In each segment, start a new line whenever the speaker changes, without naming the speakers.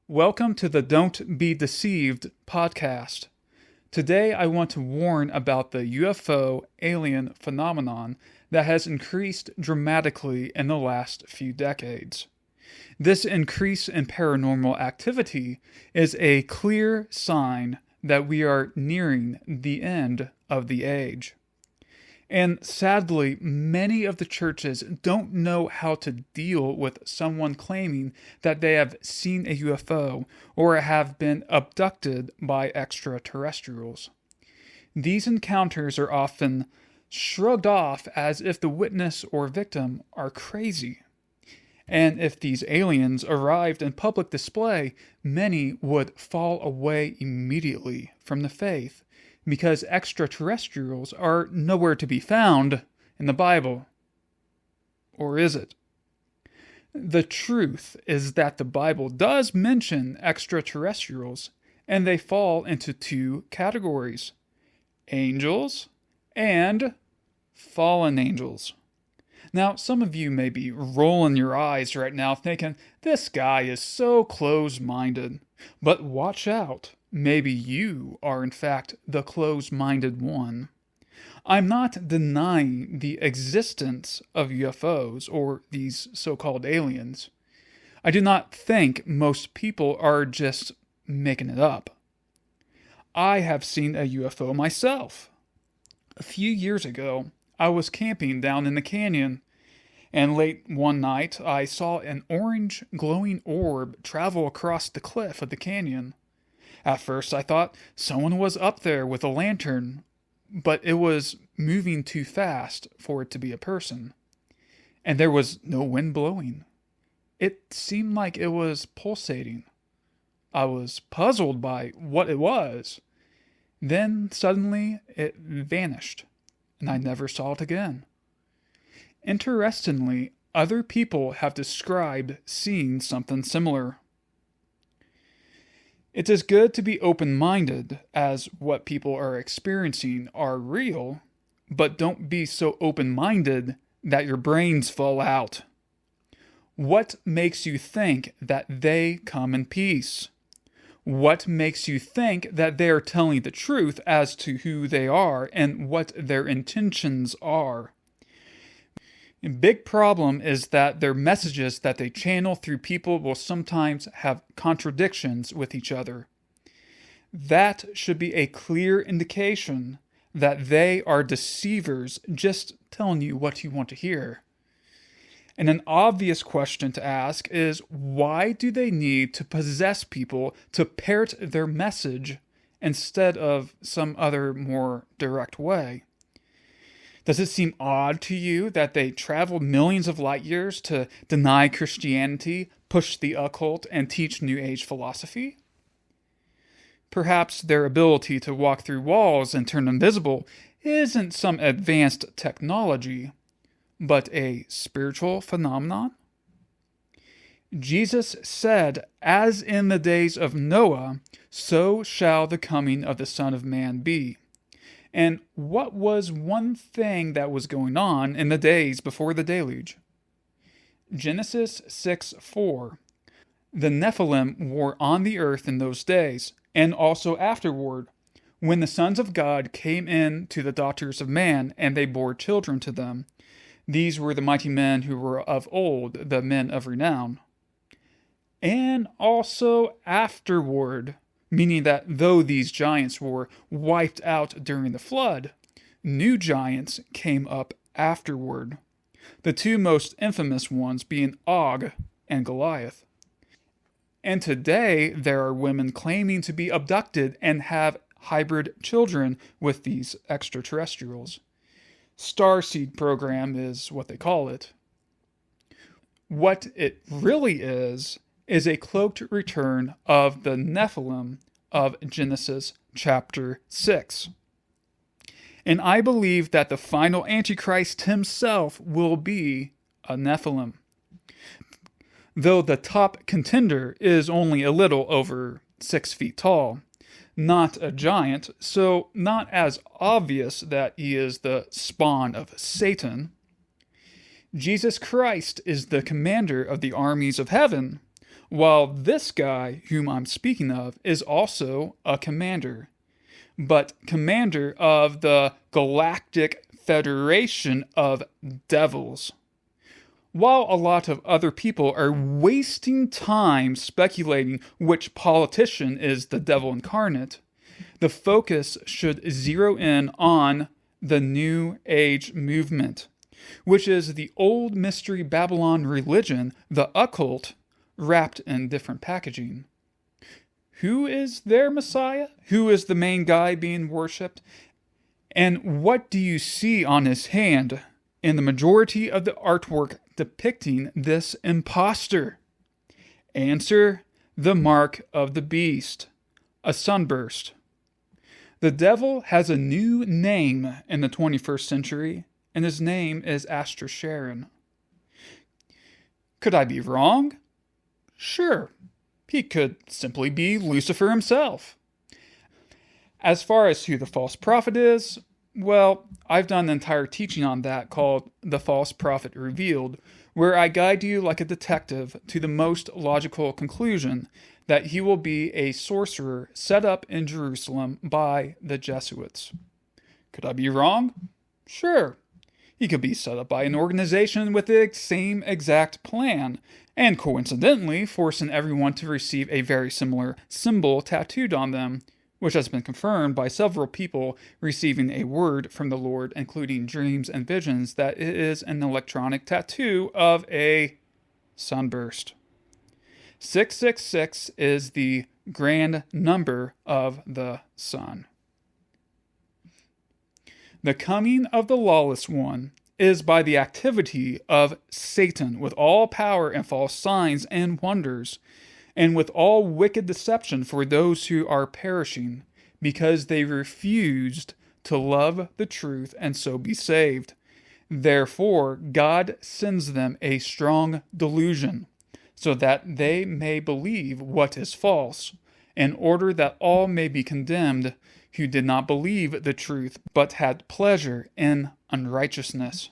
Welcome to the Don't Be Deceived podcast. Today I want to warn about the UFO alien phenomenon that has increased dramatically in the last few decades. This increase in paranormal activity is a clear sign that we are nearing the end of the age. And sadly, many of the churches don't know how to deal with someone claiming that they have seen a UFO or have been abducted by extraterrestrials. These encounters are often shrugged off as if the witness or victim are crazy. And if these aliens arrived in public display, many would fall away immediately from the faith, because extraterrestrials are nowhere to be found in the Bible. Or is it? The truth is that the Bible does mention extraterrestrials, and they fall into two categories: angels and fallen angels. Now, some of you may be rolling your eyes right now thinking, this guy is so close-minded. But watch out. Maybe you are in fact the close-minded one. I'm not denying the existence of UFOs or these so-called aliens. I do not think most people are just making it up. I have seen a UFO myself. A few years ago, I was camping down in the canyon, and late one night I saw an orange glowing orb travel across the cliff of the canyon. At first, I thought someone was up there with a lantern, but it was moving too fast for it to be a person. And there was no wind blowing. It seemed like it was pulsating. I was puzzled by what it was. Then, suddenly, it vanished, and I never saw it again. Interestingly, other people have described seeing something similar. It is good to be open-minded, as what people are experiencing are real, but don't be so open-minded that your brains fall out. What makes you think that they come in peace? What makes you think that they are telling the truth as to who they are and what their intentions are? A big problem is that their messages that they channel through people will sometimes have contradictions with each other. That should be a clear indication that they are deceivers just telling you what you want to hear. And an obvious question to ask is, why do they need to possess people to parrot their message instead of some other more direct way? Does it seem odd to you that they traveled millions of light years to deny Christianity, push the occult, and teach New Age philosophy? Perhaps their ability to walk through walls and turn invisible isn't some advanced technology, but a spiritual phenomenon? Jesus said, "As in the days of Noah, so shall the coming of the Son of Man be." And what was one thing that was going on in the days before the deluge? Genesis 6:4. The Nephilim were on the earth in those days, and also afterward, when the sons of God came in to the daughters of man, and they bore children to them. These were the mighty men who were of old, the men of renown. And also afterward, meaning that though these giants were wiped out during the flood, new giants came up afterward, the two most infamous ones being Og and Goliath. And today there are women claiming to be abducted and have hybrid children with these extraterrestrials. Starseed program is what they call it. What it really is a cloaked return of the Nephilim of Genesis chapter 6. And I believe that the final Antichrist himself will be a Nephilim. Though the top contender is only a little over 6 feet tall, not a giant, so not as obvious that he is the spawn of Satan. Jesus Christ is the commander of the armies of heaven, while this guy, whom I'm speaking of, is also a commander, but commander of the Galactic Federation of Devils. While a lot of other people are wasting time speculating which politician is the devil incarnate, the focus should zero in on the New Age movement, which is the old mystery Babylon religion, the occult, wrapped in different packaging. Who is their Messiah? Who is the main guy being worshipped? And what do you see on his hand in the majority of the artwork depicting this imposter? Answer: the mark of the beast, a sunburst. The devil has a new name in the 21st century, and his name is Astray. Could I be wrong? Sure. He could simply be Lucifer himself. As far as who the false prophet is, well, I've done an entire teaching on that called The False Prophet Revealed, where I guide you like a detective to the most logical conclusion that he will be a sorcerer set up in Jerusalem by the Jesuits. Could I be wrong? Sure. He could be set up by an organization with the same exact plan, and coincidentally forcing everyone to receive a very similar symbol tattooed on them, which has been confirmed by several people receiving a word from the Lord, including dreams and visions, that it is an electronic tattoo of a sunburst. 666 is the grand number of the sun. The coming of the lawless one is by the activity of Satan with all power and false signs and wonders, and with all wicked deception for those who are perishing, because they refused to love the truth and so be saved. Therefore, God sends them a strong delusion, so that they may believe what is false, in order that all may be condemned who did not believe the truth, but had pleasure in unrighteousness.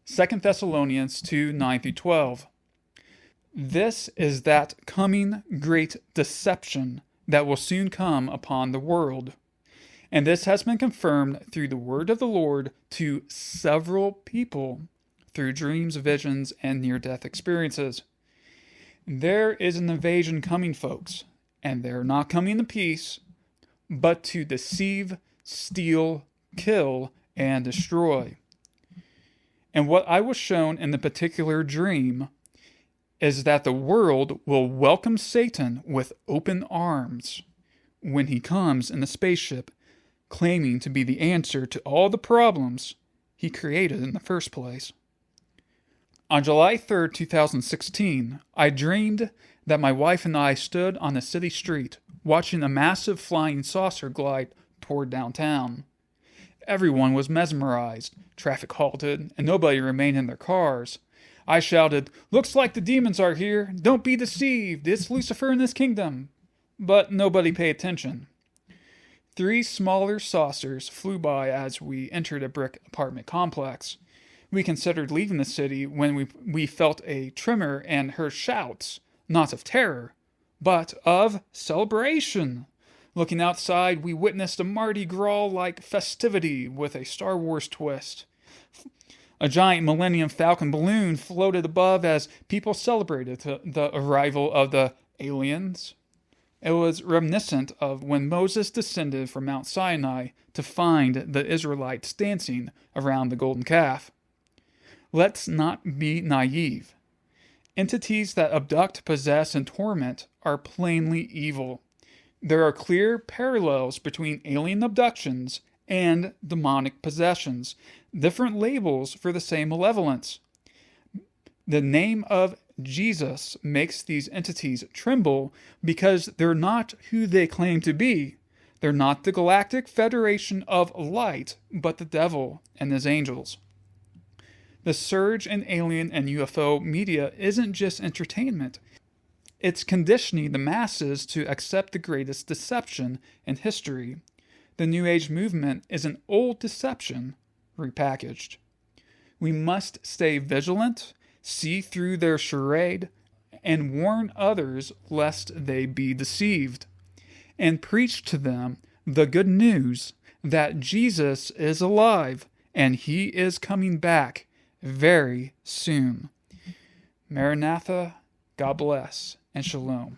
2 Thessalonians 2, 9-12. This is that coming great deception that will soon come upon the world. And this has been confirmed through the word of the Lord to several people through dreams, visions, and near-death experiences. There is an invasion coming, folks, and they're not coming in peace, but to deceive, steal, kill, and destroy. And what I was shown in the particular dream is that the world will welcome Satan with open arms when he comes in a spaceship, claiming to be the answer to all the problems he created in the first place. On July 3rd, 2016, I dreamed that my wife and I stood on a city street watching a massive flying saucer glide toward downtown. Everyone was mesmerized, traffic halted, and nobody remained in their cars. I shouted, "Looks like the demons are here. Don't be deceived. It's Lucifer and his kingdom." But nobody paid attention. 3 smaller saucers flew by as we entered a brick apartment complex. We considered leaving the city when we felt a tremor and heard shouts, not of terror, but of celebration. Looking outside, we witnessed a Mardi Gras-like festivity with a Star Wars twist. A giant Millennium Falcon balloon floated above as people celebrated the arrival of the aliens. It was reminiscent of when Moses descended from Mount Sinai to find the Israelites dancing around the golden calf. Let's not be naive. Entities that abduct, possess, and torment are plainly evil. There are clear parallels between alien abductions and demonic possessions, different labels for the same malevolence. The name of Jesus makes these entities tremble because they're not who they claim to be. They're not the Galactic Federation of Light, but the devil and his angels. The surge in alien and UFO media isn't just entertainment. It's conditioning the masses to accept the greatest deception in history. The New Age movement is an old deception repackaged. We must stay vigilant, see through their charade, and warn others lest they be deceived, and preach to them the good news that Jesus is alive and he is coming back very soon. Maranatha, God bless, and shalom.